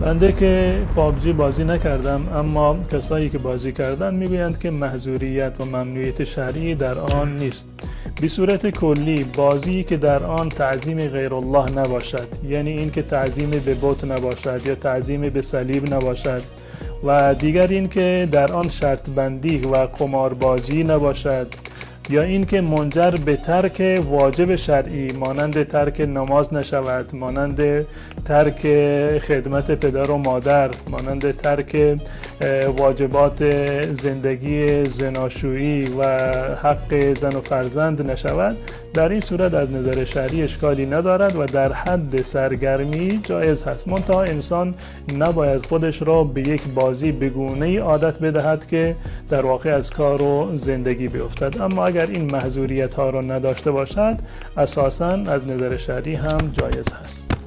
بنده که پابجی بازی نکردم، اما کسایی که بازی کردن میگویند که محظوریت و ممنوعیت شرعی در آن نیست. به صورت کلی بازی که در آن تعظیم غیر الله نباشد، یعنی این که تعظیم به بت نباشد یا تعظیم به صلیب نباشد، و دیگر این که در آن شرط بندی و قماربازی نباشد، یا این که منجر به ترک واجب شرعی مانند ترک نماز نشود، مانند ترک خدمت پدر و مادر، مانند ترک واجبات زندگی زناشویی و حق زن و فرزند نشود، در این صورت از نظر شرعی اشکالی ندارد و در حد سرگرمی جایز هست. منتها انسان نباید خودش را به یک بازی بگونه‌ای عادت بدهد که در واقع از کار و زندگی بیفتد. اما اگر این محظوریت ها را نداشته باشد، اساساً از نظر شرعی هم جایز هست.